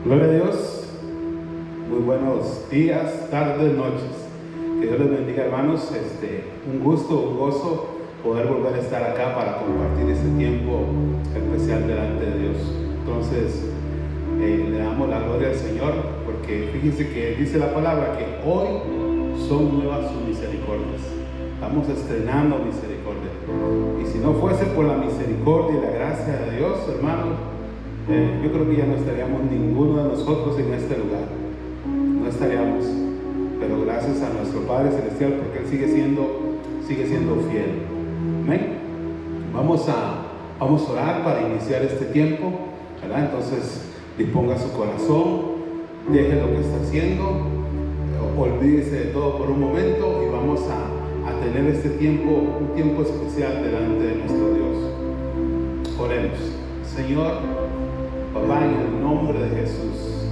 Gloria a Dios. Muy buenos días, tardes, noches. Que Dios les bendiga, hermanos. Un gusto, un gozo poder volver a estar acá para compartir este tiempo especial delante de Dios. Entonces, le damos la gloria al Señor, porque fíjense que dice la palabra que hoy son nuevas sus misericordias. Estamos estrenando misericordia. Y si no fuese por la misericordia y la gracia de Dios, hermanos, yo creo que ya no estaríamos ninguno de nosotros en este lugar. No estaríamos. Pero gracias a nuestro Padre Celestial, porque Él sigue siendo fiel. Amén. Vamos a orar para iniciar este tiempo, ¿verdad? Entonces, disponga su corazón, deje lo que está haciendo, olvídese de todo por un momento y vamos a tener este tiempo, un tiempo especial delante de nuestro Dios. Oremos. Señor, Papá, en el nombre de Jesús,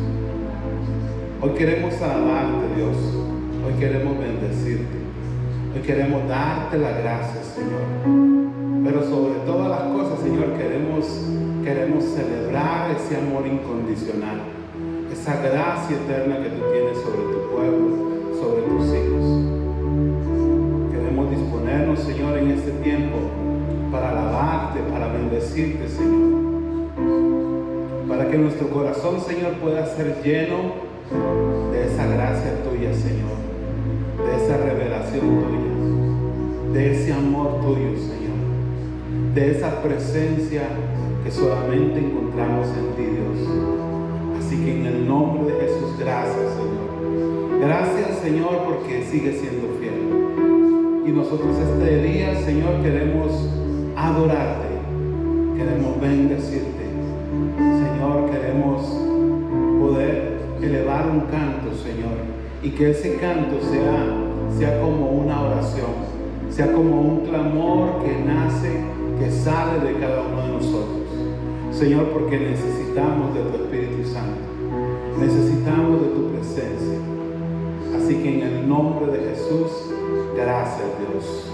hoy queremos alabarte, Dios. Hoy queremos bendecirte. Hoy queremos darte la gracia, Señor. Pero sobre todas las cosas, Señor, queremos celebrar ese amor incondicional, esa gracia eterna que tú tienes sobre tu pueblo, sobre tus hijos. Queremos disponernos, Señor, en este tiempo para alabarte, para bendecirte, Señor. Para que nuestro corazón, Señor, pueda ser lleno de esa gracia tuya, Señor, de esa revelación tuya, de ese amor tuyo, Señor, de esa presencia que solamente encontramos en ti, Dios. Así que en el nombre de Jesús, gracias, Señor. Gracias, Señor, porque sigues siendo fiel. Y nosotros este día, Señor, queremos adorarte, queremos bendecirte. Señor, queremos poder elevar un canto, Señor, y que ese canto sea como una oración, sea como un clamor que nace, que sale de cada uno de nosotros, Señor, porque necesitamos de tu Espíritu Santo, necesitamos de tu presencia. Así que en el nombre de Jesús, gracias, Dios.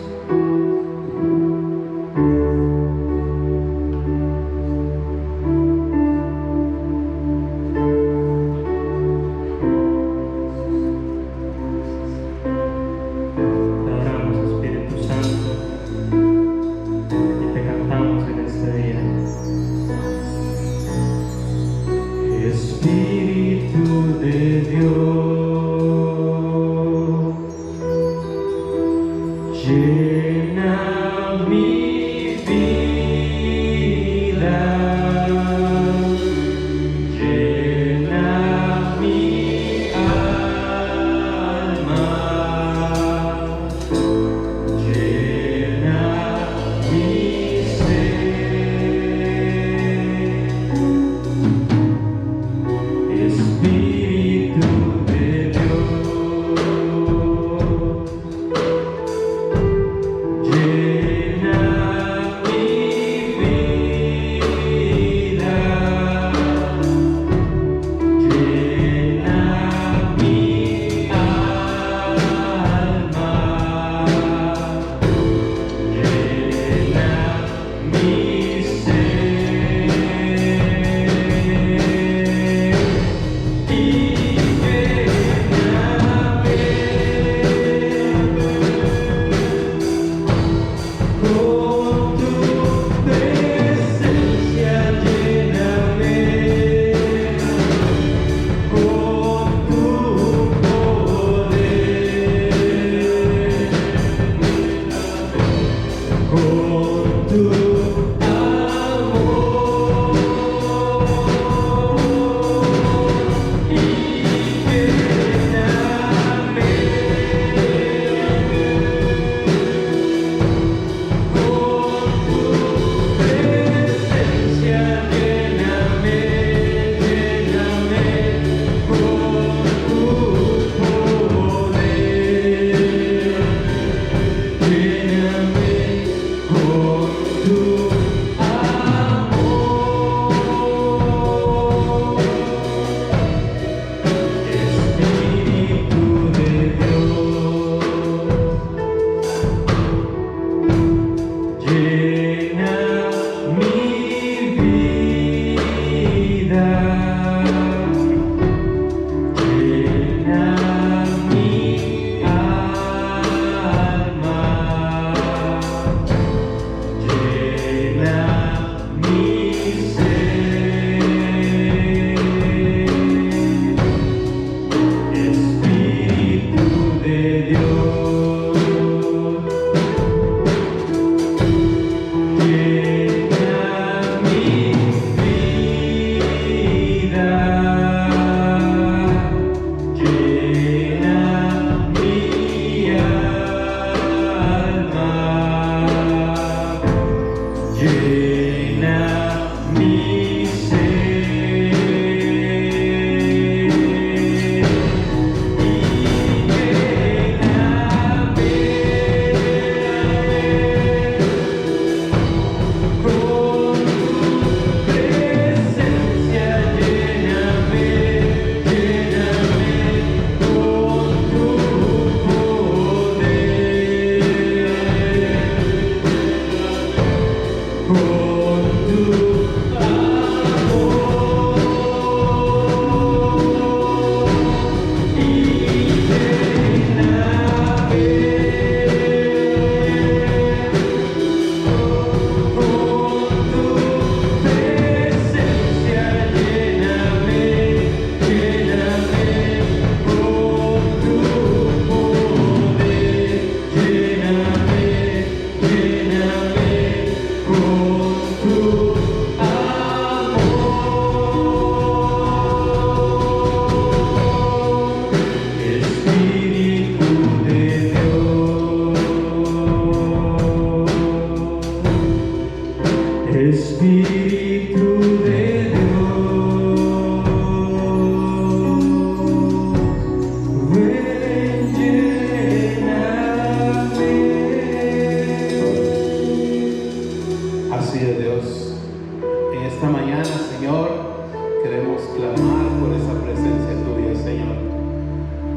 queremos clamar por esa presencia tuya, Señor,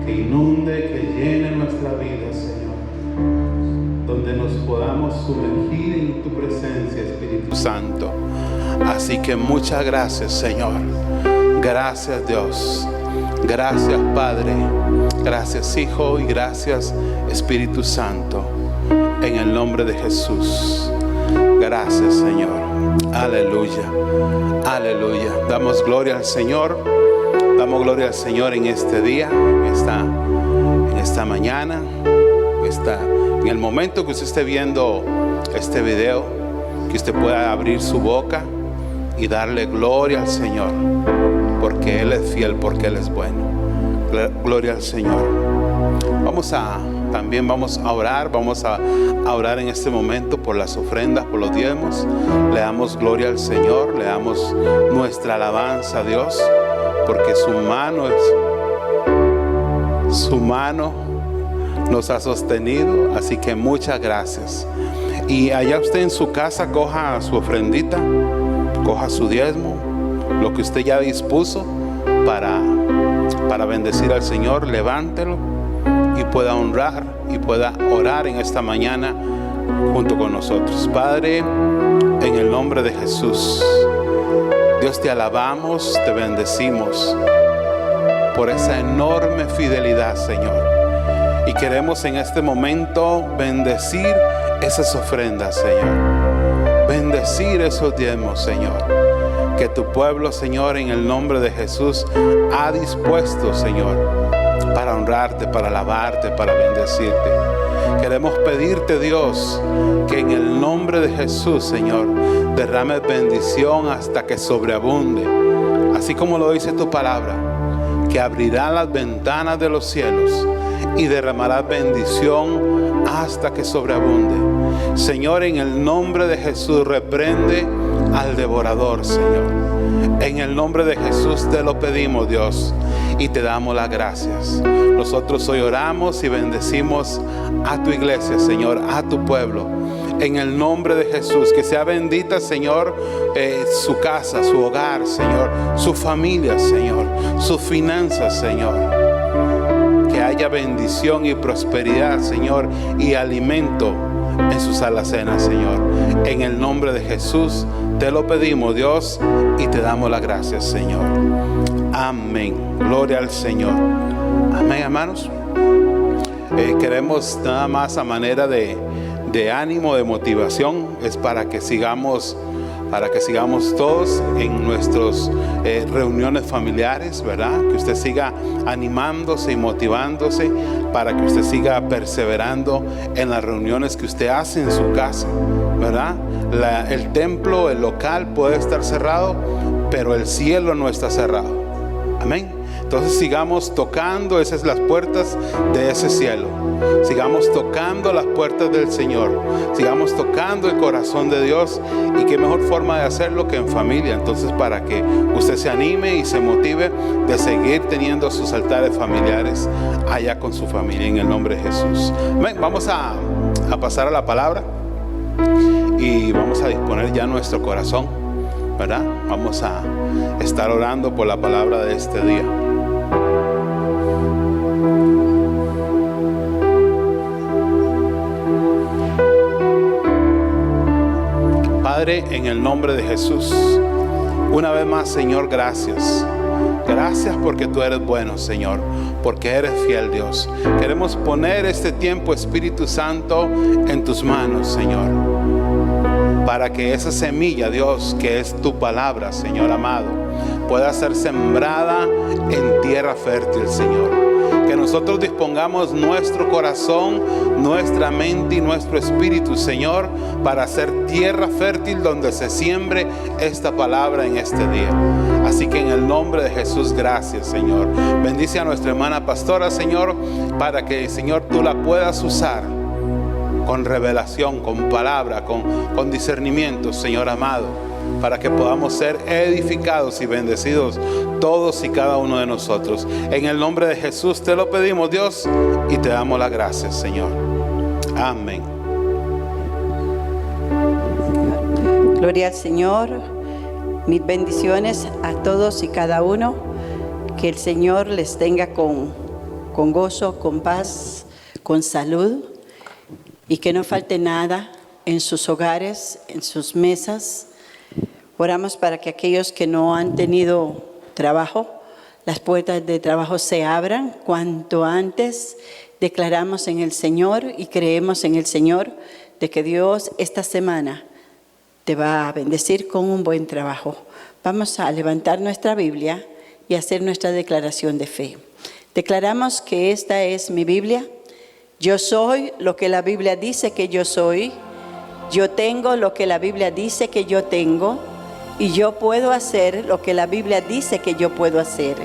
que inunde, que llene nuestra vida, Señor, donde nos podamos sumergir en tu presencia, Espíritu Santo. Así que muchas gracias, Señor. Gracias, Dios. Gracias, Padre. Gracias, Hijo, y gracias, Espíritu Santo. En el nombre de Jesús. Gracias, Señor. Aleluya. Aleluya. Damos gloria al Señor. Damos gloria al Señor en este día, en esta mañana, en el momento que usted esté viendo este video, que usted pueda abrir su boca y darle gloria al Señor, porque Él es fiel, porque Él es bueno. Gloria al Señor. También vamos a orar en este momento por las ofrendas, por los diezmos. Le damos gloria al Señor, le damos nuestra alabanza a Dios, porque su mano nos ha sostenido. Así que muchas gracias. Y allá usted en su casa coja su ofrendita, coja su diezmo, lo que usted ya dispuso para bendecir al Señor, levántelo y pueda honrar y pueda orar en esta mañana junto con nosotros. Padre, en el nombre de Jesús, Dios, te alabamos, te bendecimos por esa enorme fidelidad, Señor. Y queremos en este momento bendecir esas ofrendas, Señor. Bendecir esos diezmos, Señor, que tu pueblo, Señor, en el nombre de Jesús ha dispuesto, Señor, para honrarte, para alabarte, para bendecirte. Queremos pedirte, Dios, que en el nombre de Jesús, Señor, derrame bendición hasta que sobreabunde. Así como lo dice tu palabra, que abrirá las ventanas de los cielos y derramará bendición hasta que sobreabunde. Señor, en el nombre de Jesús, reprende al devorador, Señor. En el nombre de Jesús te lo pedimos, Dios, y te damos las gracias. Nosotros hoy oramos y bendecimos a tu iglesia, Señor, a tu pueblo. En el nombre de Jesús, que sea bendita, Señor, su casa, su hogar, Señor, su familia, Señor, sus finanzas, Señor. Que haya bendición y prosperidad, Señor, y alimento en sus alacenas, Señor. En el nombre de Jesús te lo pedimos, Dios, y te damos las gracias, Señor. Amén. Gloria al Señor. Amén, hermanos. Queremos nada más a manera de ánimo, de motivación, es para que sigamos todos en nuestras reuniones familiares, ¿verdad? Que usted siga animándose y motivándose, para que usted siga perseverando en las reuniones que usted hace en su casa, ¿verdad? El templo, el local puede estar cerrado, pero el cielo no está cerrado. Amén. Entonces sigamos tocando esas las puertas de ese cielo. Sigamos tocando las puertas del Señor. Sigamos tocando el corazón de Dios. Y qué mejor forma de hacerlo que en familia. Entonces, para que usted se anime y se motive de seguir teniendo sus altares familiares allá con su familia, en el nombre de Jesús. Amén. Vamos a pasar a la palabra y vamos a disponer ya nuestro corazón, ¿verdad? Vamos a estar orando por la palabra de este día. Padre, en el nombre de Jesús, una vez más, Señor, gracias. Gracias porque tú eres bueno, Señor, porque eres fiel, Dios. Queremos poner este tiempo, Espíritu Santo, en tus manos, Señor, para que esa semilla, Dios, que es tu palabra, Señor amado, pueda ser sembrada en tierra fértil, Señor. Que nosotros dispongamos nuestro corazón, nuestra mente y nuestro espíritu, Señor, para hacer tierra fértil donde se siembre esta palabra en este día. Así que en el nombre de Jesús, gracias, Señor. Bendice a nuestra hermana pastora, Señor, para que, Señor, tú la puedas usar con revelación, con palabra, con discernimiento, Señor amado, para que podamos ser edificados y bendecidos todos y cada uno de nosotros. En el nombre de Jesús te lo pedimos, Dios, y te damos las gracias, Señor. Amén. Gloria al Señor. Mis bendiciones a todos y cada uno. Que el Señor les tenga con gozo, con paz, con salud, y que no falte nada en sus hogares, en sus mesas. Oramos para que aquellos que no han tenido trabajo, las puertas de trabajo se abran cuanto antes. Declaramos en el Señor y creemos en el Señor de que Dios esta semana te va a bendecir con un buen trabajo. Vamos a levantar nuestra Biblia y hacer nuestra declaración de fe. Declaramos que esta es mi Biblia. Yo soy lo que la Biblia dice que yo soy. Yo tengo lo que la Biblia dice que yo tengo. Y yo puedo hacer lo que la Biblia dice que yo puedo hacer.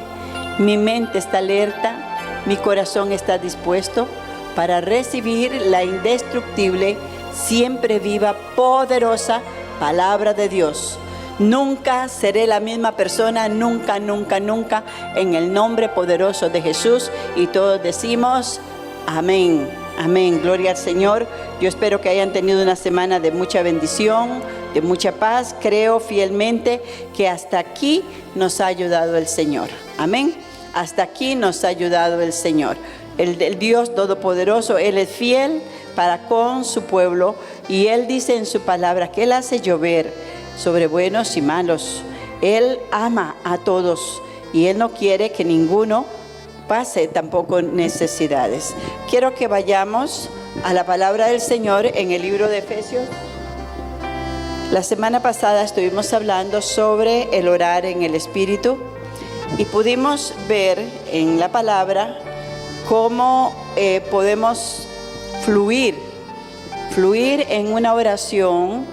Mi mente está alerta, mi corazón está dispuesto para recibir la indestructible, siempre viva, poderosa palabra de Dios. Nunca seré la misma persona, nunca, nunca, nunca, en el nombre poderoso de Jesús. Y todos decimos amén, amén, gloria al Señor. Yo espero que hayan tenido una semana de mucha bendición, de mucha paz. Creo fielmente que hasta aquí nos ha ayudado el Señor. Amén. Hasta aquí nos ha ayudado el Señor. El Dios Todopoderoso, Él es fiel para con su pueblo. Y Él dice en su palabra que Él hace llover sobre buenos y malos. Él ama a todos y Él no quiere que ninguno pase tampoco necesidades. Quiero que vayamos a la palabra del Señor en el libro de Efesios. La semana pasada estuvimos hablando sobre el orar en el Espíritu y pudimos ver en la palabra cómo podemos fluir en una oración,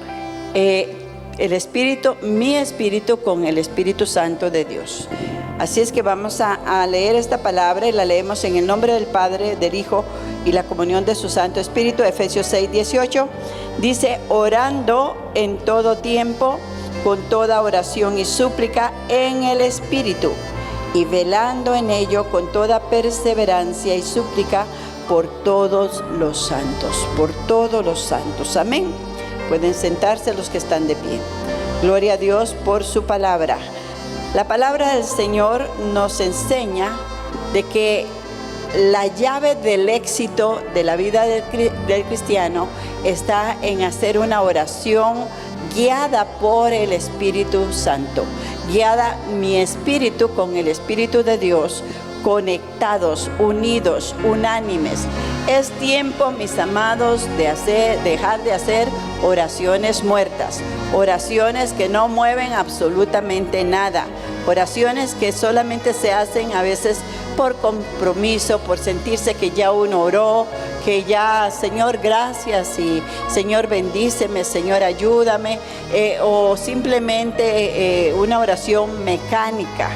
el Espíritu, mi Espíritu con el Espíritu Santo de Dios. Así es que vamos a leer esta palabra y la leemos en el nombre del Padre, del Hijo y la comunión de su Santo Espíritu. Efesios 6:18 dice: orando en todo tiempo, con toda oración y súplica en el Espíritu, y velando en ello con toda perseverancia y súplica por todos los santos, por todos los santos. Amén. Pueden sentarse los que están de pie. Gloria a Dios por su palabra. La palabra del Señor nos enseña de que la llave del éxito de la vida del cristiano está en hacer una oración guiada por el Espíritu Santo, guiada mi espíritu con el Espíritu de Dios, conectados, unidos, unánimes. Es tiempo, mis amados, de dejar de hacer oraciones muertas, oraciones que no mueven absolutamente nada, oraciones que solamente se hacen a veces por compromiso, por sentirse que ya uno oró, que ya, Señor, gracias, y Señor, bendíceme, Señor, ayúdame, o simplemente una oración mecánica.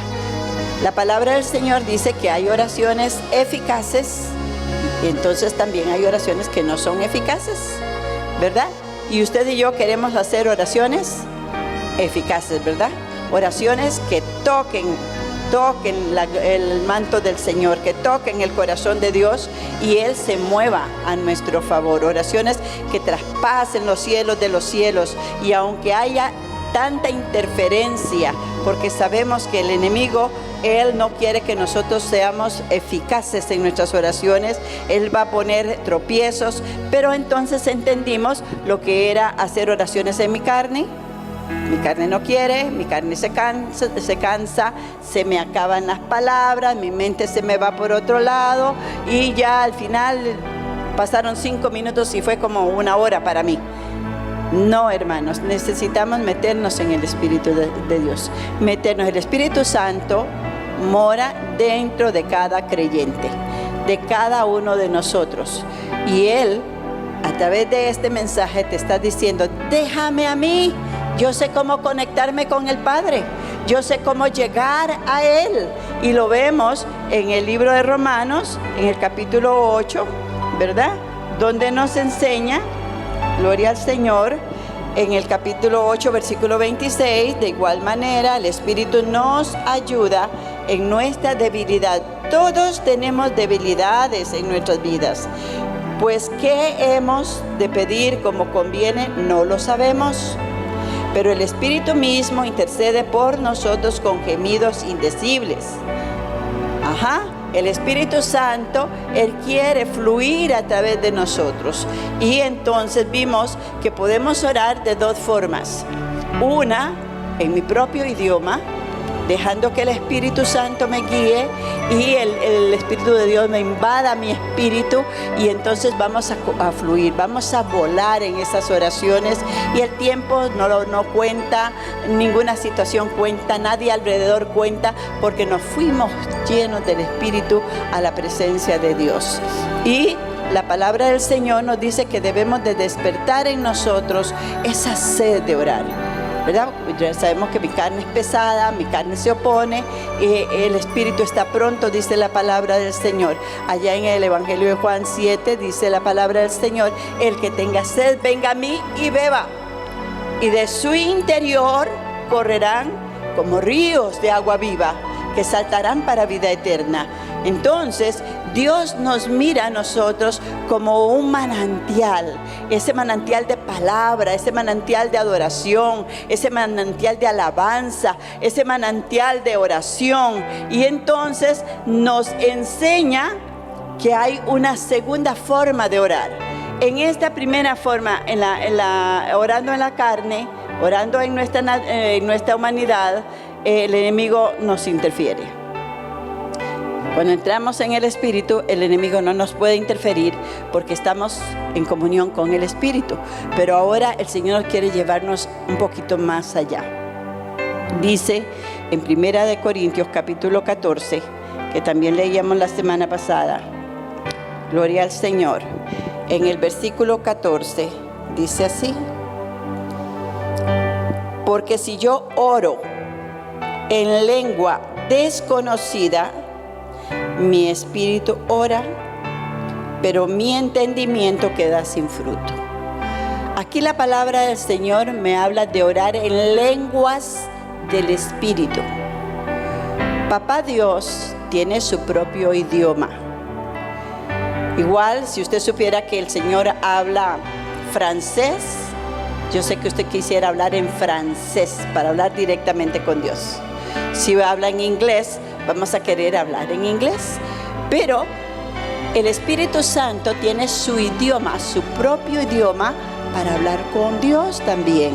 La palabra del Señor dice que hay oraciones eficaces y entonces también hay oraciones que no son eficaces, ¿verdad? Y usted y yo queremos hacer oraciones eficaces, ¿verdad? Oraciones que toquen el manto del Señor, que toquen el corazón de Dios y Él se mueva a nuestro favor. Oraciones que traspasen los cielos de los cielos, y aunque haya tanta interferencia, porque sabemos que el enemigo, él no quiere que nosotros seamos eficaces en nuestras oraciones. Él va a poner tropiezos, pero entonces entendimos lo que era hacer oraciones en mi carne. Mi carne no quiere, mi carne se cansa, se me acaban las palabras, mi mente se me va por otro lado, y ya al final pasaron 5 minutos y fue como 1 hora para mí. No, hermanos, necesitamos meternos en el Espíritu de Dios. Meternos. El Espíritu Santo mora dentro de cada creyente, de cada uno de nosotros. Y Él, a través de este mensaje, te está diciendo: déjame a mí. Yo sé cómo conectarme con el Padre. Yo sé cómo llegar a Él. Y lo vemos en el libro de Romanos, en el capítulo 8, ¿verdad? Donde nos enseña, gloria al Señor, en el capítulo 8, versículo 26, de igual manera, el Espíritu nos ayuda en nuestra debilidad. Todos tenemos debilidades en nuestras vidas. Pues, ¿qué hemos de pedir como conviene? No lo sabemos. pero el Espíritu mismo intercede por nosotros con gemidos indecibles. El Espíritu Santo, Él quiere fluir a través de nosotros. Y entonces vimos que podemos orar de dos formas. Una, en mi propio idioma, dejando que el Espíritu Santo me guíe y el Espíritu de Dios me invada mi espíritu, y entonces vamos a fluir, vamos a volar en esas oraciones, y el tiempo no cuenta, ninguna situación cuenta, nadie alrededor cuenta, porque nos fuimos llenos del Espíritu a la presencia de Dios. Y la palabra del Señor nos dice que debemos de despertar en nosotros esa sed de orar, ¿verdad? Ya sabemos que mi carne es pesada, mi carne se opone, el Espíritu está pronto, dice la palabra del Señor. Allá en el Evangelio de Juan 7 dice la palabra del Señor: el que tenga sed, venga a mí y beba, y de su interior correrán como ríos de agua viva, que saltarán para vida eterna. Entonces, Dios nos mira a nosotros como un manantial, ese manantial de palabra, ese manantial de adoración, ese manantial de alabanza, ese manantial de oración. Y entonces nos enseña que hay una segunda forma de orar. En esta primera forma, orando en la carne, orando en nuestra humanidad, el enemigo nos interfiere. Cuando entramos en el Espíritu, el enemigo no nos puede interferir porque estamos en comunión con el Espíritu. Pero ahora el Señor quiere llevarnos un poquito más allá. Dice en 1 Corintios capítulo 14, que también leíamos la semana pasada, gloria al Señor, en el versículo 14, dice así: porque si yo oro en lengua desconocida, mi espíritu ora, pero mi entendimiento queda sin fruto. Aquí la palabra del Señor me habla de orar en lenguas del Espíritu. Papá Dios tiene su propio idioma. Igual, si usted supiera que el Señor habla francés, yo sé que usted quisiera hablar en francés para hablar directamente con Dios. Si habla en inglés, vamos a querer hablar en inglés. Pero el Espíritu Santo tiene su idioma, su propio idioma, para hablar con Dios también.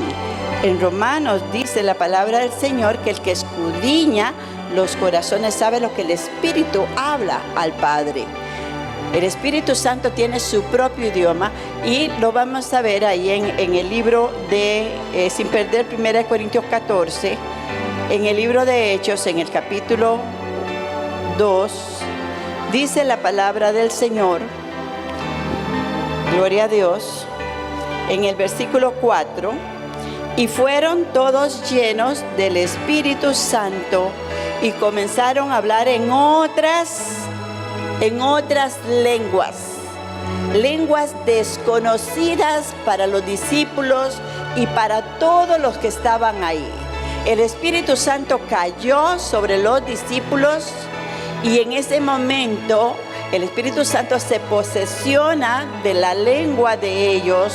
En Romanos dice la palabra del Señor que el que escudriña los corazones sabe lo que el Espíritu habla al Padre. El Espíritu Santo tiene su propio idioma, y lo vamos a ver ahí en el libro de, sin perder 1 Corintios 14, en el libro de Hechos, en el capítulo 2, dice la palabra del Señor, gloria a Dios, en el versículo 4: y fueron todos llenos del Espíritu Santo y comenzaron a hablar en otras lenguas desconocidas para los discípulos y para todos los que estaban ahí. El Espíritu Santo cayó sobre los discípulos, y en ese momento el Espíritu Santo se posesiona de la lengua de ellos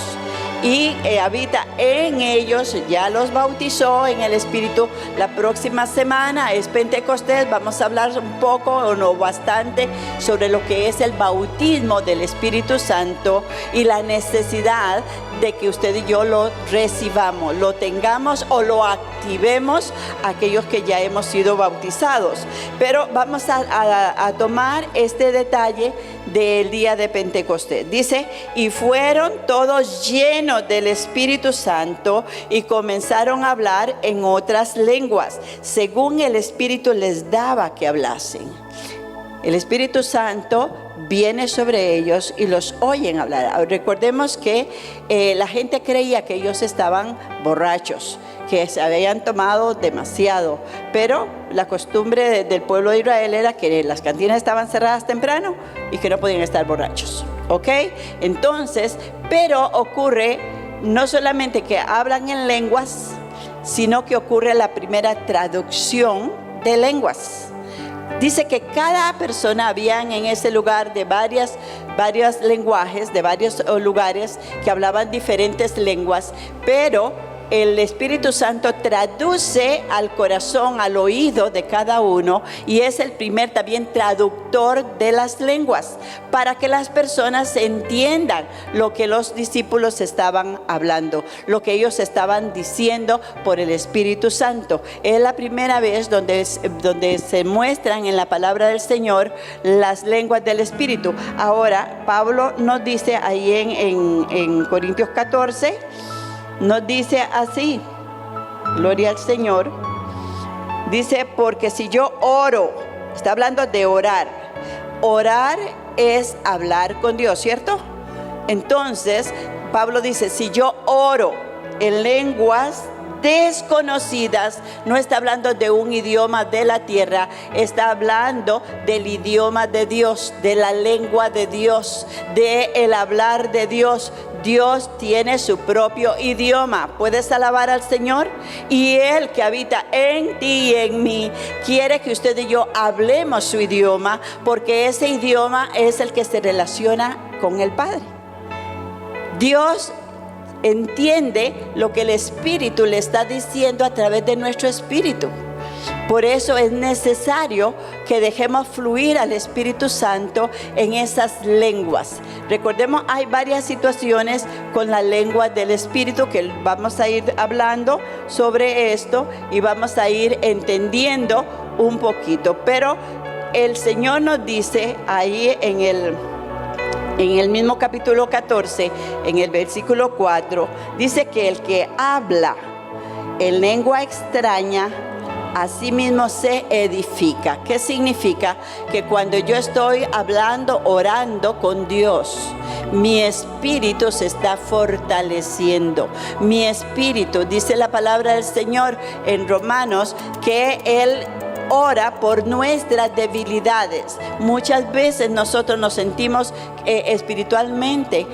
y habita en ellos, ya los bautizó en el Espíritu. La próxima semana es Pentecostés, vamos a hablar un poco o no bastante sobre lo que es el bautismo del Espíritu Santo y la necesidad de que usted y yo lo recibamos, lo tengamos o lo activemos, aquellos que ya hemos sido bautizados. Pero vamos a tomar este detalle del día de Pentecostés. Dice: y fueron todos llenos del Espíritu Santo y comenzaron a hablar en otras lenguas, según el Espíritu les daba que hablasen. El Espíritu Santo viene sobre ellos y los oyen hablar. Recordemos que la gente creía que ellos estaban borrachos, que se habían tomado demasiado, pero la costumbre del pueblo de Israel era que las cantinas estaban cerradas temprano y que no podían estar borrachos, ¿ok? Entonces, pero ocurre no solamente que hablan en lenguas, sino que ocurre la primera traducción de lenguas. Dice que cada persona, habían en ese lugar de varios lenguajes, de varios lugares que hablaban diferentes lenguas, pero el Espíritu Santo traduce al corazón, al oído de cada uno, y es el primer también traductor de las lenguas, para que las personas entiendan lo que los discípulos estaban hablando, lo que ellos estaban diciendo por el Espíritu Santo. Es la primera vez donde se muestran en la palabra del Señor las lenguas del Espíritu. Ahora, Pablo nos dice ahí en Corintios 14, nos dice así, gloria al Señor, dice, porque si yo oro, está hablando de orar, orar es hablar con Dios, ¿cierto? Entonces, Pablo dice, si yo oro en lenguas desconocidas, no está hablando de un idioma de la tierra, está hablando del idioma de Dios, de la lengua de Dios, de el hablar de Dios. Dios tiene su propio idioma. ¿Puedes alabar al Señor? Y Él que habita en ti y en mí quiere que usted y yo hablemos su idioma, porque ese idioma es el que se relaciona con el Padre. Dios entiende lo que el Espíritu le está diciendo a través de nuestro espíritu. Por eso es necesario que dejemos fluir al Espíritu Santo en esas lenguas. Recordemos, hay varias situaciones con la lengua del Espíritu que vamos a ir hablando sobre esto y vamos a ir entendiendo un poquito. Pero el Señor nos dice ahí en el mismo capítulo 14, en el versículo 4, dice que el que habla en lengua extraña, asimismo se edifica. ¿Qué significa? Que cuando yo estoy hablando, orando con Dios, mi espíritu se está fortaleciendo. Mi espíritu, dice la palabra del Señor en Romanos, que Él ora por nuestras debilidades. Muchas veces nosotros nos sentimos espiritualmente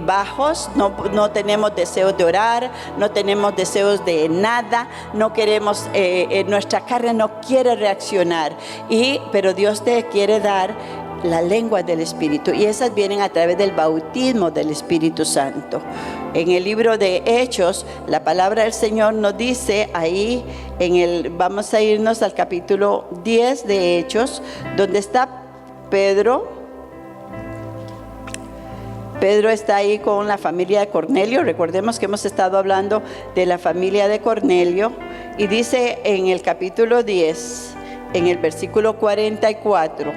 bajos, no tenemos deseos de orar, no tenemos deseos de nada, no queremos, nuestra carne no quiere reaccionar, pero Dios te quiere dar la lengua del Espíritu, y esas vienen a través del bautismo del Espíritu Santo. En el libro de Hechos, la palabra del Señor nos dice ahí, vamos a irnos al capítulo 10 de Hechos, donde está Pedro. Pedro está ahí con la familia de Cornelio. Recordemos que hemos estado hablando de la familia de Cornelio, y dice en el capítulo 10, en el versículo 44,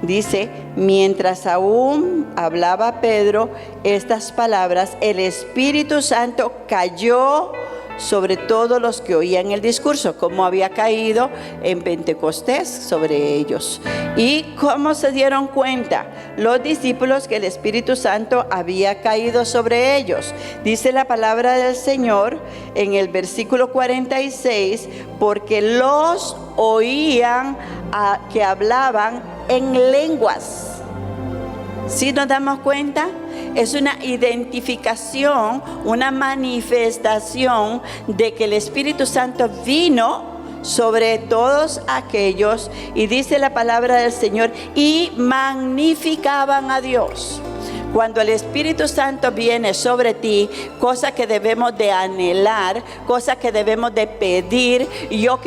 dice, mientras aún hablaba Pedro estas palabras, el Espíritu Santo cayó sobre todos los que oían el discurso, como había caído en Pentecostés sobre ellos. ¿Y cómo se dieron cuenta los discípulos que el Espíritu Santo había caído sobre ellos? Dice la palabra del Señor en el versículo 46, porque los oían que hablaban en lenguas. ¿Sí nos damos cuenta? Es una identificación, una manifestación de que el Espíritu Santo vino sobre todos aquellos, y dice la palabra del Señor, y magnificaban a Dios. Cuando el Espíritu Santo viene sobre ti, cosa que debemos de anhelar, cosa que debemos de pedir, y yo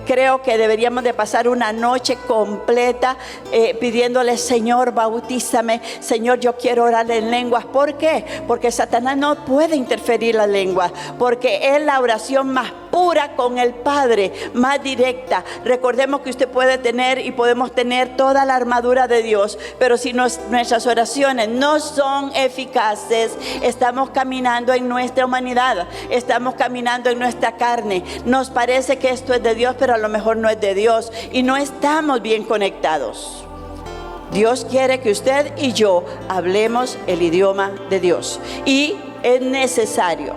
creo que deberíamos de pasar una noche completa pidiéndole, Señor, bautízame, Señor, yo quiero orar en lenguas. ¿Por qué? Porque Satanás no puede interferir la lengua, porque es la oración más pura con el Padre, más directa. Recordemos que usted puede tener y podemos tener toda la armadura de Dios, pero si nuestras oraciones no son eficaces, estamos caminando en nuestra humanidad, estamos caminando en nuestra carne. Nos parece que esto es de Dios, pero a lo mejor no es de Dios, y no estamos bien conectados. Dios quiere que usted y yo hablemos el idioma de Dios, y es necesario.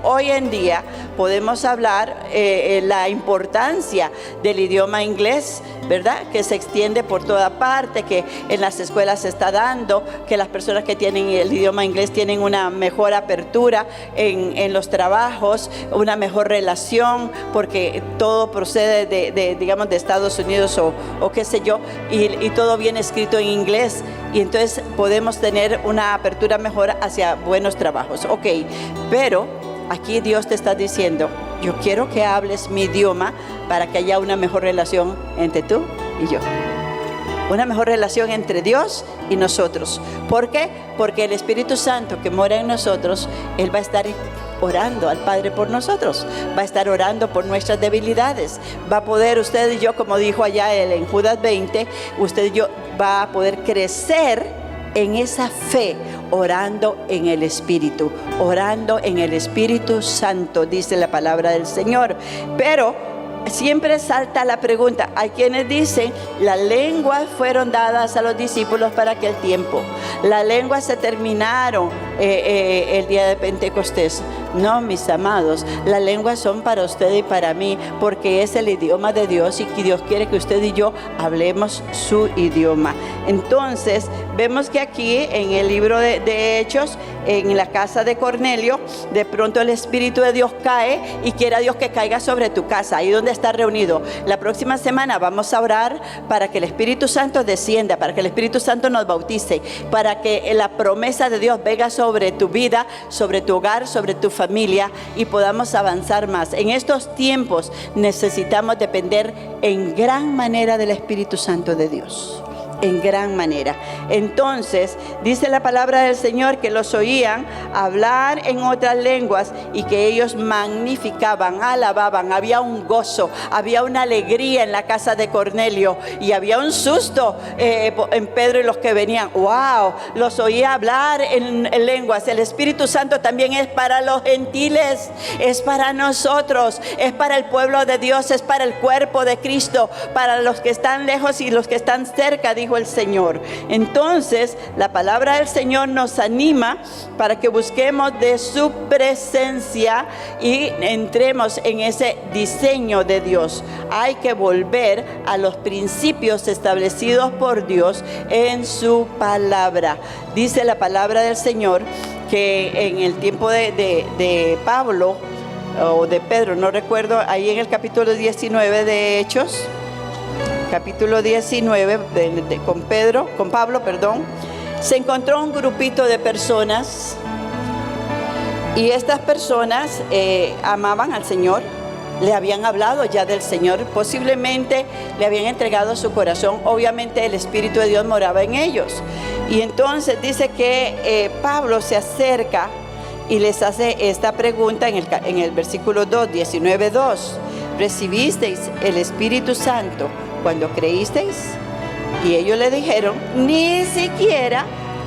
Hoy en día podemos hablar la importancia del idioma inglés, ¿verdad? Que se extiende por toda parte, que en las escuelas se está dando, que las personas que tienen el idioma inglés tienen una mejor apertura en los trabajos, una mejor relación, porque todo procede digamos, de Estados Unidos o qué sé yo, y todo viene escrito en inglés, y entonces podemos tener una apertura mejor hacia buenos trabajos. Ok, pero aquí Dios te está diciendo, yo quiero que hables mi idioma para que haya una mejor relación entre tú y yo. Una mejor relación entre Dios y nosotros. ¿Por qué? Porque el Espíritu Santo que mora en nosotros, Él va a estar orando al Padre por nosotros. Va a estar orando por nuestras debilidades. Va a poder usted y yo, como dijo allá él en Judas 20, usted y yo va a poder crecer en esa fe, orando en el Espíritu. Orando en el Espíritu Santo, dice la palabra del Señor. Pero siempre salta la pregunta. Hay quienes dicen, las lenguas fueron dadas a los discípulos para aquel tiempo. Las lenguas se terminaron el día de Pentecostés. No, mis amados, las lenguas son para usted y para mí, porque es el idioma de Dios y que Dios quiere que usted y yo hablemos su idioma. Entonces, vemos que aquí en el libro de Hechos, en la casa de Cornelio, de pronto el Espíritu de Dios cae y quiera Dios que caiga sobre tu casa, ahí donde está reunido. La próxima semana vamos a orar para que el Espíritu Santo descienda, para que el Espíritu Santo nos bautice, para que la promesa de Dios venga sobre tu vida, sobre tu hogar, sobre tu familia y podamos avanzar más. En estos tiempos necesitamos depender en gran manera del Espíritu Santo de Dios. En gran manera. Entonces, dice la palabra del Señor que los oían hablar en otras lenguas y que ellos magnificaban, alababan. Había un gozo, había una alegría en la casa de Cornelio y había un susto en Pedro y los que venían. ¡Wow! Los oía hablar en lenguas. El Espíritu Santo también es para los gentiles, es para nosotros, es para el pueblo de Dios, es para el cuerpo de Cristo, para los que están lejos y los que están cerca, dijo el Señor. Entonces la palabra del Señor nos anima para que busquemos de su presencia y entremos en ese diseño de Dios. Hay que volver a los principios establecidos por Dios en su palabra. Dice la palabra del Señor que en el tiempo de Pablo o de Pedro, no recuerdo, ahí en el capítulo 19 de Hechos, capítulo 19, con Pablo, se encontró un grupito de personas y estas personas amaban al Señor, le habían hablado ya del Señor, posiblemente le habían entregado su corazón, obviamente el Espíritu de Dios moraba en ellos. Y entonces dice que Pablo se acerca y les hace esta pregunta en el versículo 2, 19:2. ¿Recibisteis el Espíritu Santo cuando creísteis? Y ellos le dijeron, ni siquiera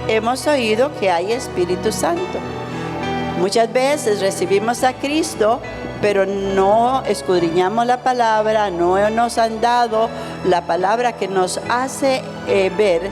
hemos oído que hay Espíritu Santo. Muchas veces recibimos a Cristo, pero no escudriñamos la palabra, no nos han dado la palabra que nos hace ver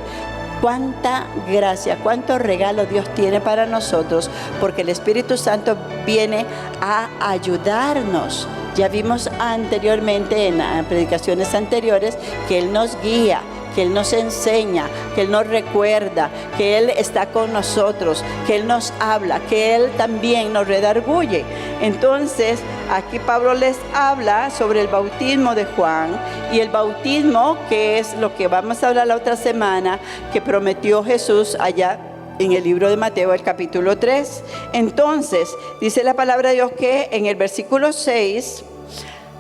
cuánta gracia, cuánto regalo Dios tiene para nosotros, porque el Espíritu Santo viene a ayudarnos. Ya vimos anteriormente en las predicaciones anteriores que Él nos guía, que Él nos enseña, que Él nos recuerda, que Él está con nosotros, que Él nos habla, que Él también nos redarguye. Entonces, aquí Pablo les habla sobre el bautismo de Juan y el bautismo, que es lo que vamos a hablar la otra semana, que prometió Jesús allá en el libro de Mateo, el capítulo 3. Entonces, dice la palabra de Dios que en el versículo 6,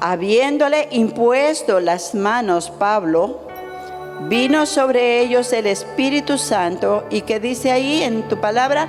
habiéndole impuesto las manos Pablo, vino sobre ellos el Espíritu Santo, y que dice ahí en tu palabra,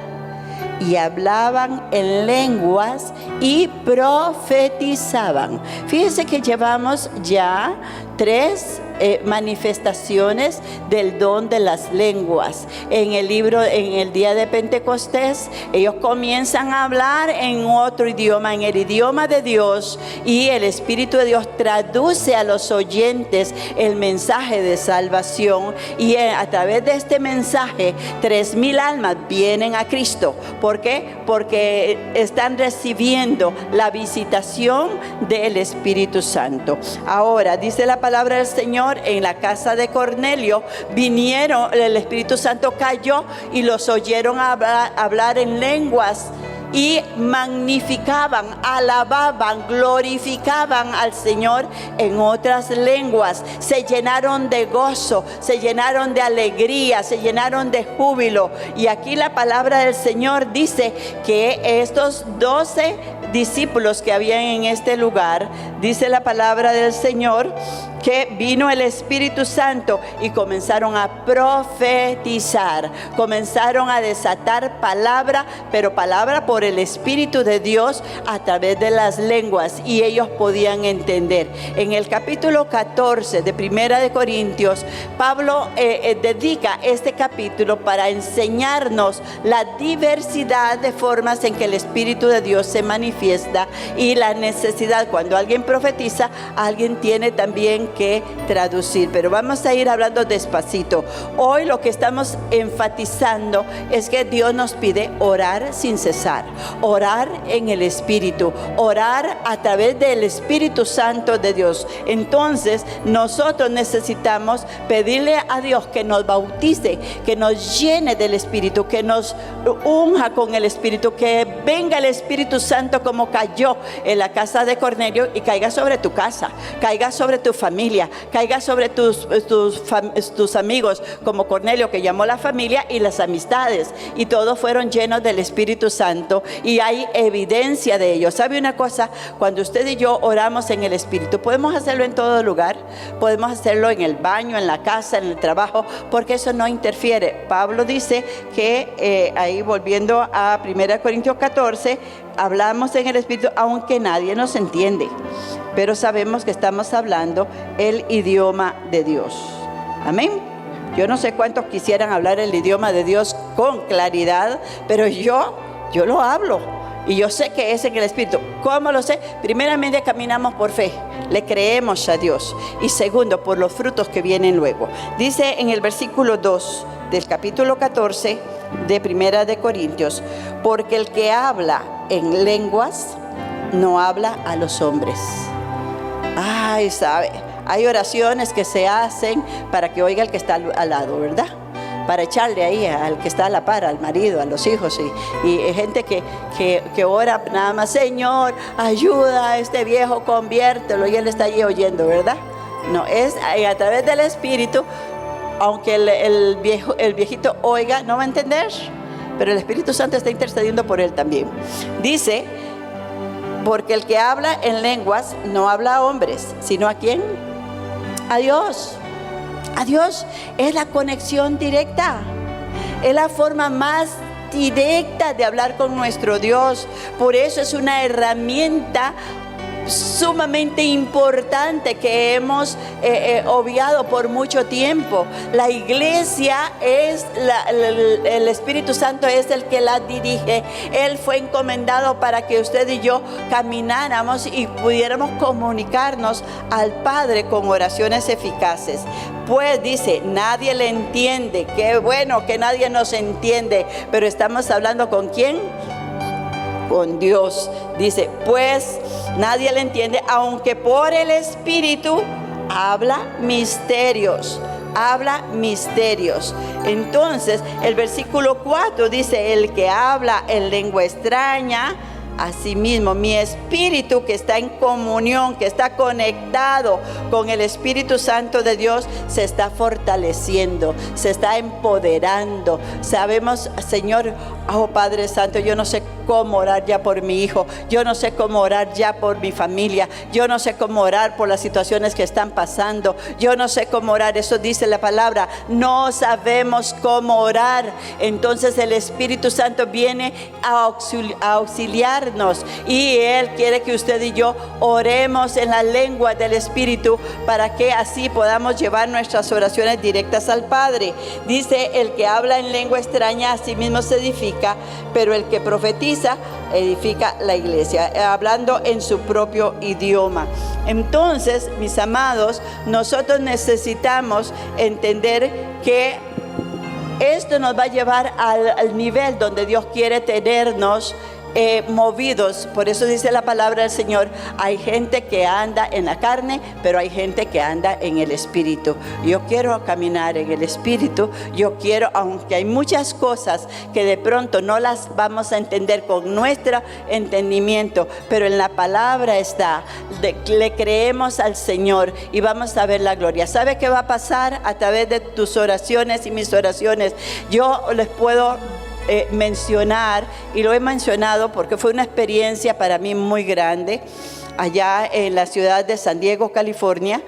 y hablaban en lenguas y profetizaban. Fíjense que llevamos ya 3 manifestaciones del don de las lenguas. En el día de Pentecostés, ellos comienzan a hablar en otro idioma, en el idioma de Dios, y el Espíritu de Dios traduce a los oyentes el mensaje de salvación, y a través de este mensaje 3,000 almas vienen a Cristo. ¿Por qué? Porque están recibiendo la visitación del Espíritu Santo. Ahora, dice la palabra del Señor, en la casa de Cornelio vinieron, el Espíritu Santo cayó y los oyeron hablar en lenguas y magnificaban, alababan, glorificaban al Señor en otras lenguas. Se llenaron de gozo, se llenaron de alegría, se llenaron de júbilo. Y aquí la palabra del Señor dice que estos 12 discípulos que habían en este lugar, dice la palabra del Señor que vino el Espíritu Santo y comenzaron a profetizar, comenzaron a desatar palabra, pero palabra por el Espíritu de Dios a través de las lenguas, y ellos podían entender. En el capítulo 14 de Primera de Corintios, Pablo dedica este capítulo para enseñarnos la diversidad de formas en que el Espíritu de Dios se manifiesta y la necesidad, cuando alguien profetiza, alguien tiene también que traducir. Pero vamos a ir hablando despacito. Hoy lo que estamos enfatizando es que Dios nos pide orar sin cesar, orar en el Espíritu, orar a través del Espíritu Santo de Dios. Entonces nosotros necesitamos pedirle a Dios que nos bautice, que nos llene del Espíritu, que nos unja con el Espíritu, que venga el Espíritu Santo como cayó en la casa de Cornelio y caiga sobre tu casa, caiga sobre tu familia, caiga sobre tus amigos, como Cornelio, que llamó la familia y las amistades, y todos fueron llenos del Espíritu Santo, y hay evidencia de ello. ¿Sabe una cosa? Cuando usted y yo oramos en el Espíritu, podemos hacerlo en todo lugar, podemos hacerlo en el baño, en la casa, en el trabajo, porque eso no interfiere. Pablo dice que ahí, volviendo a 1 Corintios 14, hablamos en el Espíritu aunque nadie nos entiende, pero sabemos que estamos hablando el idioma de Dios. Amén. Yo no sé cuántos quisieran hablar el idioma de Dios con claridad, pero yo lo hablo. Y yo sé que es en el Espíritu. ¿Cómo lo sé? Primeramente, caminamos por fe, le creemos a Dios. Y segundo, por los frutos que vienen luego. Dice en el versículo 2 del capítulo 14 de Primera de Corintios: porque el que habla en lenguas no habla a los hombres. Ay, sabe, hay oraciones que se hacen para que oiga el que está al lado, ¿verdad? Para echarle ahí al que está a la par, al marido, a los hijos, y gente que ora nada más: Señor, ayuda a este viejo, conviértelo, y él está allí oyendo, ¿verdad? No, es a través del Espíritu. Aunque el viejito oiga, no va a entender, pero el Espíritu Santo está intercediendo por él también. Dice: porque el que habla en lenguas no habla a hombres, sino ¿a quién? A Dios. A Dios. Es la conexión directa, es la forma más directa de hablar con nuestro Dios. Por eso es una herramienta sumamente importante que hemos obviado por mucho tiempo. La iglesia es el Espíritu Santo es el que la dirige. Él fue encomendado para que usted y yo camináramos y pudiéramos comunicarnos al Padre con oraciones eficaces. Pues dice, nadie le entiende. Qué bueno que nadie nos entiende, pero estamos hablando ¿con quién? Con Dios. Dice, pues nadie le entiende, aunque por el Espíritu habla misterios. Habla misterios. Entonces el versículo 4 dice: el que habla en lengua extraña, asimismo mi espíritu, que está en comunión, que está conectado con el Espíritu Santo de Dios, se está fortaleciendo, se está empoderando. Sabemos, Señor, oh Padre Santo, yo no sé cómo orar ya por mi hijo, yo no sé cómo orar ya por mi familia, yo no sé cómo orar por las situaciones que están pasando, yo no sé cómo orar. Eso dice la palabra, no sabemos cómo orar. Entonces el Espíritu Santo viene a auxiliarnos, y Él quiere que usted y yo oremos en la lengua del Espíritu, para que así podamos llevar nuestras oraciones directas al Padre. Dice, el que habla en lengua extraña a sí mismo se edifica, pero el que profetiza edifica la iglesia, hablando en su propio idioma. Entonces, mis amados, nosotros necesitamos entender que esto nos va a llevar al nivel donde Dios quiere tenernos movidos. Por eso dice la palabra del Señor, hay gente que anda en la carne, pero hay gente que anda en el Espíritu. Yo quiero caminar en el Espíritu. Yo quiero, aunque hay muchas cosas que de pronto no las vamos a entender con nuestro entendimiento, pero en la palabra está, le creemos al Señor y vamos a ver la gloria. ¿Sabe qué va a pasar a través de tus oraciones y mis oraciones? Yo les puedo mencionar, y lo he mencionado porque fue una experiencia para mí muy grande. Allá en la ciudad de San Diego, California,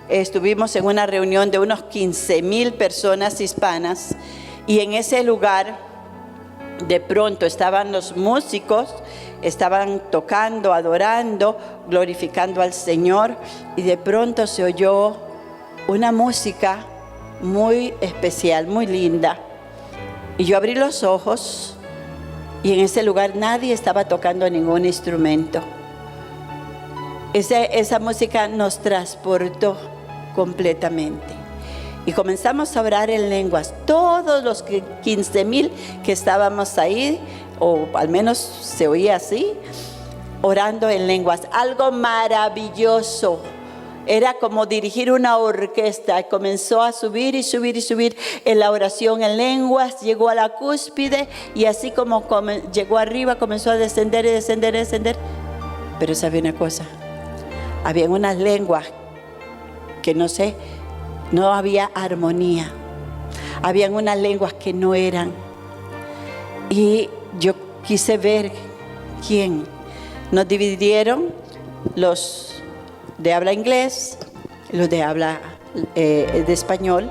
estuvimos en una reunión de unos 15,000 personas hispanas, y en ese lugar de pronto estaban los músicos, estaban tocando, adorando, glorificando al Señor, y de pronto se oyó una música muy especial, muy linda. Y yo abrí los ojos y en ese lugar nadie estaba tocando ningún instrumento. Esa música nos transportó completamente. Y comenzamos a orar en lenguas. Todos los 15,000 que estábamos ahí, o al menos se oía así, orando en lenguas. Algo maravilloso. Era como dirigir una orquesta. Comenzó a subir y subir y subir en la oración en lenguas. Llegó a la cúspide y así como llegó arriba, comenzó a descender y descender y descender. Pero sabía una cosa. Había unas lenguas que no había armonía. Habían unas lenguas que no eran. Y yo quise ver quién. Nos dividieron los de habla inglés, los de habla de español.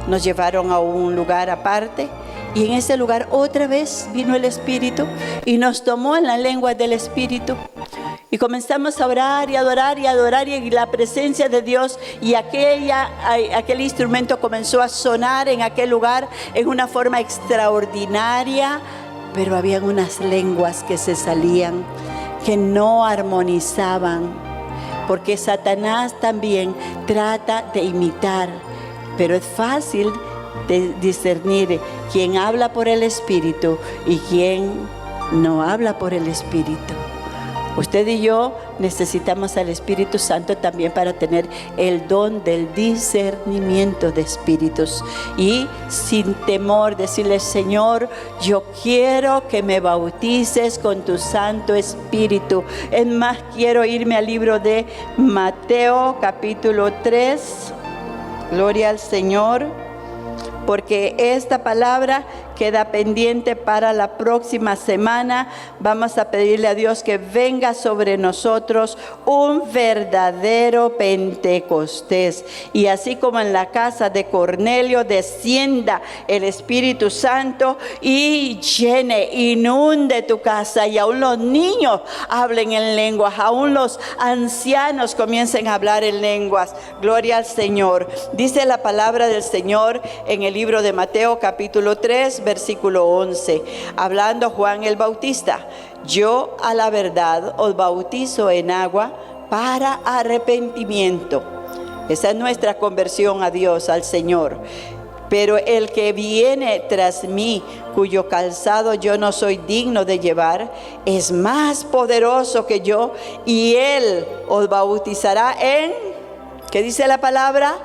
Nos llevaron a un lugar aparte, y en ese lugar otra vez vino el Espíritu y nos tomó en la lengua del Espíritu. Y comenzamos a orar y adorar y adorar, y la presencia de Dios y aquel instrumento comenzó a sonar en aquel lugar en una forma extraordinaria. Pero habían unas lenguas que se salían, que no armonizaban. Porque Satanás también trata de imitar, pero es fácil de discernir quién habla por el Espíritu y quién no habla por el Espíritu. Usted y yo necesitamos al Espíritu Santo también para tener el don del discernimiento de espíritus. Y sin temor decirle: Señor, yo quiero que me bautices con tu Santo Espíritu. Es más, quiero irme al libro de Mateo capítulo 3. Gloria al Señor. Porque esta palabra queda pendiente para la próxima semana. Vamos a pedirle a Dios que venga sobre nosotros un verdadero Pentecostés. Y así como en la casa de Cornelio descienda el Espíritu Santo y llene, inunde tu casa, y aún los niños hablen en lenguas, aún los ancianos comiencen a hablar en lenguas. Gloria al Señor. Dice la palabra del Señor en el libro de Mateo capítulo 3, versículo 11, hablando Juan el Bautista: yo a la verdad os bautizo en agua para arrepentimiento. Esa es nuestra conversión a Dios, al Señor. Pero el que viene tras mí, cuyo calzado yo no soy digno de llevar, es más poderoso que yo, y él os bautizará en, ¿qué dice la palabra?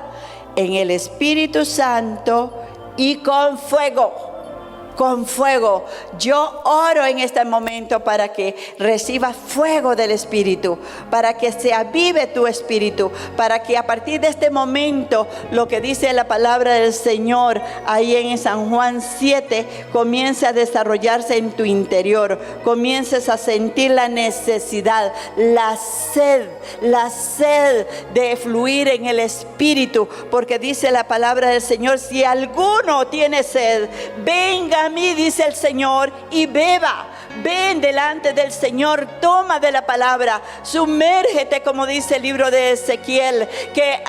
En el Espíritu Santo y con fuego. Con fuego. Yo oro en este momento para que recibas fuego del Espíritu, para que se avive tu espíritu, para que a partir de este momento lo que dice la palabra del Señor ahí en San Juan 7 comience a desarrollarse en tu interior, comiences a sentir la necesidad, la sed de fluir en el Espíritu, porque dice la palabra del Señor: si alguno tiene sed, venga a mí, dice el Señor, y beba. Ven delante del Señor, toma de la palabra, sumérgete, como dice el libro de Ezequiel, que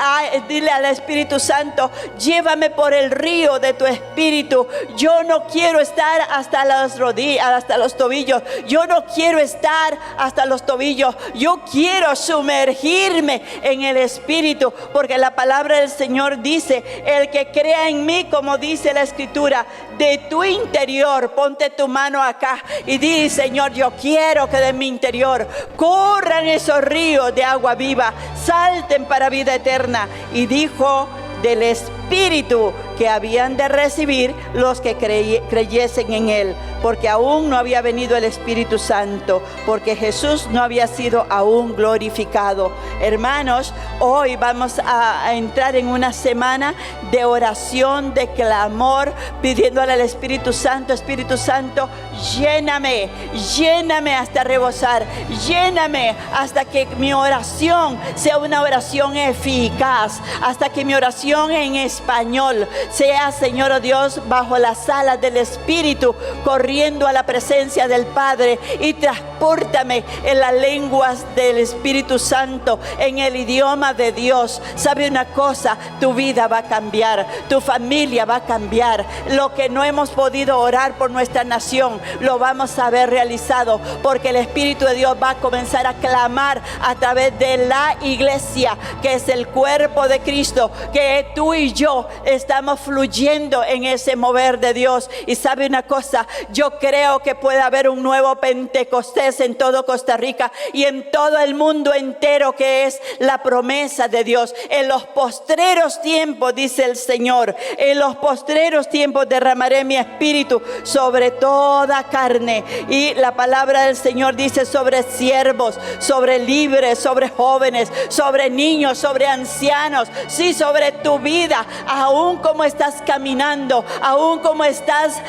dile al Espíritu Santo: llévame por el río de tu Espíritu. Yo no quiero estar hasta las rodillas, hasta los tobillos. Yo no quiero estar hasta los tobillos. Yo quiero sumergirme en el Espíritu, porque la palabra del Señor dice: el que crea en mí, como dice la Escritura, de tu interior, ponte tu mano acá y di: Señor, yo quiero que de mi interior corran esos ríos de agua viva, salten para vida eterna. Y dijo del Espíritu que habían de recibir los que creyesen en Él, porque aún no había venido el Espíritu Santo, porque Jesús no había sido aún glorificado. Hermanos, hoy vamos a entrar en una semana de oración, de clamor, pidiéndole al Espíritu Santo: Espíritu Santo, lléname, lléname hasta rebosar, lléname hasta que mi oración sea una oración eficaz, hasta que mi oración en español sea, Señor oh Dios, bajo las alas del Espíritu, corriendo a la presencia del Padre, y transpórtame en las lenguas del Espíritu Santo, en el idioma de Dios. ¿Sabe una cosa? Tu vida va a cambiar, tu familia va a cambiar. Lo que no hemos podido orar por nuestra nación, lo vamos a ver realizado, porque el Espíritu de Dios va a comenzar a clamar a través de la iglesia, que es el cuerpo de Cristo, que tú y yo estamos fluyendo en ese mover de Dios. Y sabe una cosa, yo creo que puede haber un nuevo Pentecostés en todo Costa Rica y en todo el mundo entero, que es la promesa de Dios. En los postreros tiempos, dice el Señor, en los postreros tiempos derramaré mi espíritu sobre toda carne. Y la palabra del Señor dice: sobre siervos, sobre libres, sobre jóvenes, sobre niños, sobre ancianos. Sí, sobre tu vida, aún como estás caminando, aún como estás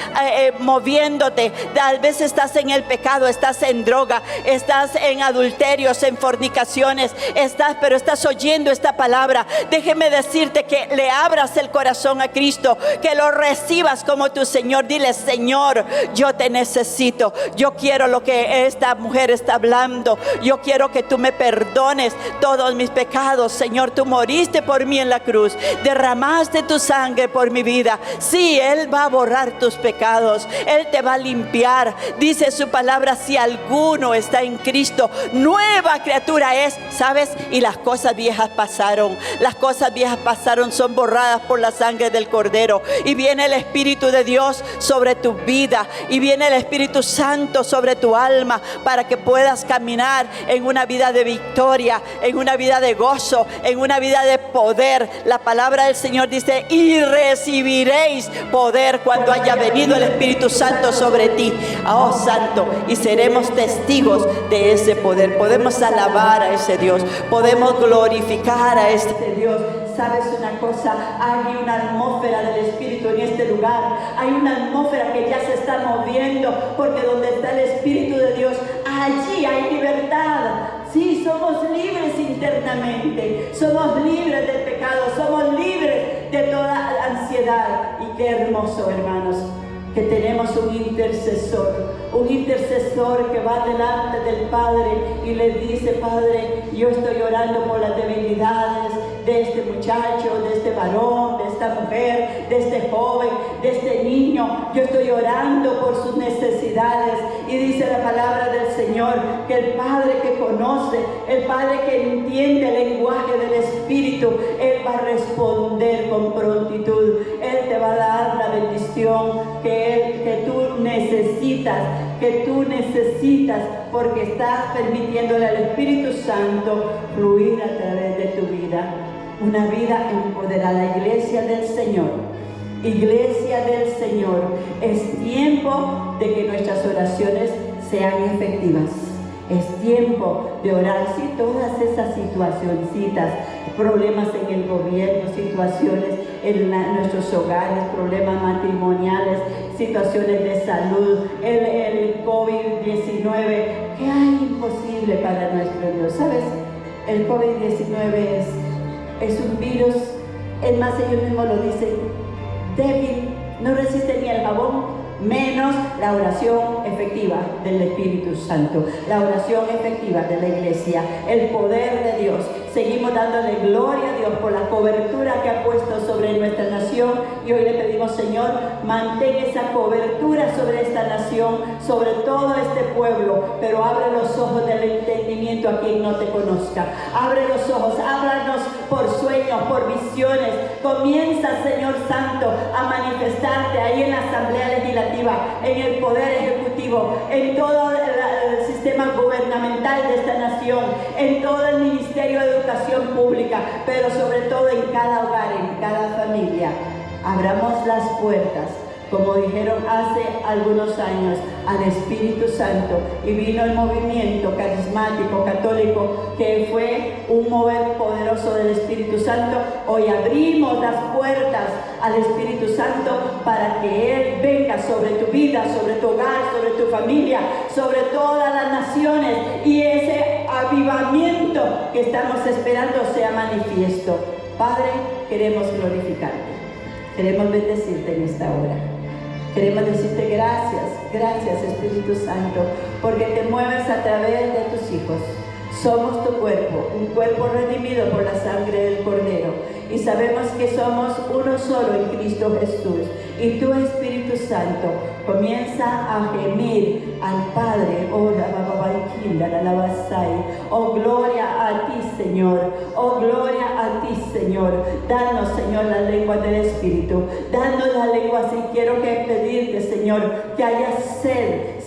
moviéndote. Tal vez estás en el pecado, estás en droga, estás en adulterios, en fornicaciones, pero estás oyendo esta palabra. Déjeme decirte que le abras el corazón a Cristo, que lo recibas como tu Señor. Dile: Señor, yo te necesito, yo quiero lo que esta mujer está hablando, yo quiero que tú me perdones todos mis pecados. Señor, tú moriste por mí en la cruz, derramaste tu sangre por mi vida. Sí, Él va a borrar tus pecados, Él te va a limpiar. Dice su palabra: si alguno está en Cristo, nueva criatura es, ¿sabes? Y las cosas viejas pasaron, las cosas viejas pasaron, son borradas por la sangre del Cordero. Y viene el Espíritu de Dios sobre tu vida, y viene el Espíritu Santo sobre tu alma, para que puedas caminar en una vida de victoria, en una vida de gozo, en una vida de poder. La palabra del Señor dice: y recibiréis poder cuando haya venido el Espíritu Santo sobre ti. Oh Santo, y seremos testigos de ese poder. Podemos alabar a ese Dios, podemos glorificar a ese Dios. ¿Sabes una cosa? Hay una atmósfera del Espíritu en este lugar. Hay una atmósfera que ya se está moviendo, porque donde está el Espíritu de Dios, allí hay libertad. Sí, somos libres internamente, somos libres del pecado, somos libres de toda ansiedad. Y qué hermoso, hermanos, que tenemos un intercesor que va delante del Padre y le dice: Padre, yo estoy orando por las debilidades de este muchacho, de este varón, de esta mujer, de este joven, de este niño. Yo estoy orando por sus necesidades. Y dice la palabra del Señor que el Padre que conoce, el Padre que entiende el lenguaje del Espíritu, Él va a responder con prontitud. Él te va a dar la bendición que tú necesitas, porque estás permitiéndole al Espíritu Santo fluir a través de tu vida. Una vida empoderada. Iglesia del Señor, iglesia del Señor, es tiempo de que nuestras oraciones sean efectivas. Es tiempo de orar. Si todas esas situacioncitas, problemas en el gobierno, situaciones en nuestros hogares, problemas matrimoniales, situaciones de salud, el COVID-19, ¿qué hay imposible para nuestro Dios? ¿Sabes? El COVID-19 es un virus, es más, ellos mismos lo dicen, débil, no resiste ni el jabón, menos la oración efectiva del Espíritu Santo, la oración efectiva de la iglesia, el poder de Dios. Seguimos dándole gloria a Dios por la cobertura que ha puesto sobre nuestra nación, y hoy le pedimos: Señor, mantén esa cobertura sobre esta nación, sobre todo este pueblo, pero abre los ojos del entendimiento a quien no te conozca. Abre los ojos, háblanos por sueños, por visiones. Comienza, Señor Santo, a manifestarte ahí en la Asamblea Legislativa, en el Poder Ejecutivo, en todo el sistema gubernamental de esta nación, en todo el Ministerio de Educación Pública, pero sobre todo en cada hogar, en cada familia. Abramos las puertas, como dijeron hace algunos años, al Espíritu Santo, y vino el movimiento carismático católico, que fue un mover poderoso del Espíritu Santo. Hoy abrimos las puertas al Espíritu Santo para que Él venga sobre tu vida, sobre tu hogar, sobre tu familia, sobre todas las naciones, y ese avivamiento que estamos esperando sea manifiesto. Padre, queremos glorificarte, queremos bendecirte en esta hora. Queremos decirte gracias, gracias Espíritu Santo, porque te mueves a través de tus hijos. Somos tu cuerpo, un cuerpo redimido por la sangre del Cordero, y sabemos que somos uno solo en Cristo Jesús. Y tu Espíritu Santo comienza a gemir al Padre. Oh, oh, gloria a ti, Señor. Oh, gloria a ti, Señor. Danos, Señor, la lengua del Espíritu. Danos la lengua, si quiero que pedirte, Señor, que haya sed,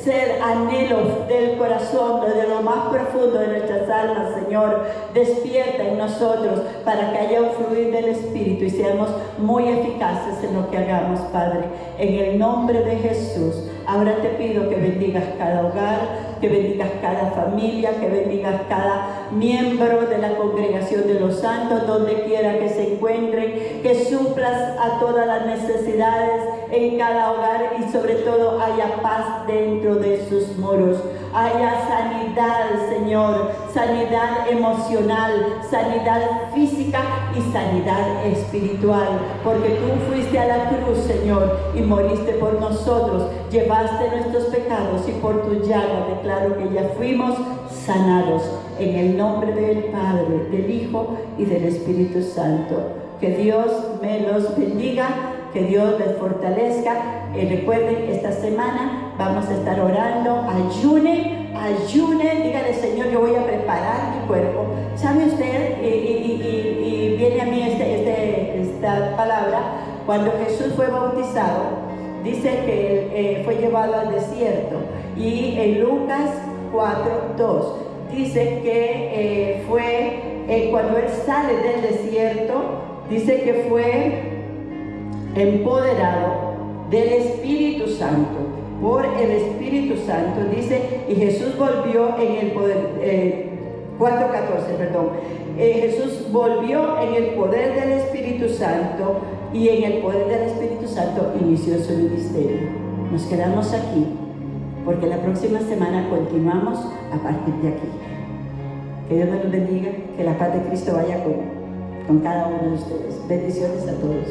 anhelo del corazón, de lo más profundo de nuestras almas, Señor. Despierta en nosotros para que haya un fluir del Espíritu y seamos muy eficaces en lo que hagamos, Padre. En el nombre de Jesús, ahora te pido que bendigas cada hogar, que bendigas cada familia, que bendigas cada miembro de la congregación de los santos, donde quiera que se encuentren, que suplas a todas las necesidades en cada hogar, y sobre todo haya paz dentro de sus muros. Haya sanidad, Señor, sanidad emocional, sanidad física y sanidad espiritual, porque tú fuiste a la cruz, Señor, y moriste por nosotros, llevaste nuestros pecados, y por tu llaga declaro que ya fuimos sanados. En el nombre del Padre, del Hijo y del Espíritu Santo. Que Dios me los bendiga, que Dios les fortalezca. Recuerden, esta semana vamos a estar orando. Ayune, dígale: Señor, yo voy a preparar mi cuerpo. ¿Sabe usted? Y viene a mí esta palabra. Cuando Jesús fue bautizado, dice que fue llevado al desierto, y en Lucas 4:2 dice que cuando él sale del desierto, dice que fue empoderado del Espíritu Santo, por el Espíritu Santo, dice, y Jesús volvió en el poder, 4:14, perdón, Jesús volvió en el poder del Espíritu Santo, y en el poder del Espíritu Santo inició su ministerio. Nos quedamos aquí, porque la próxima semana continuamos a partir de aquí. Que Dios nos bendiga, que la paz de Cristo vaya con cada uno de ustedes. Bendiciones a todos.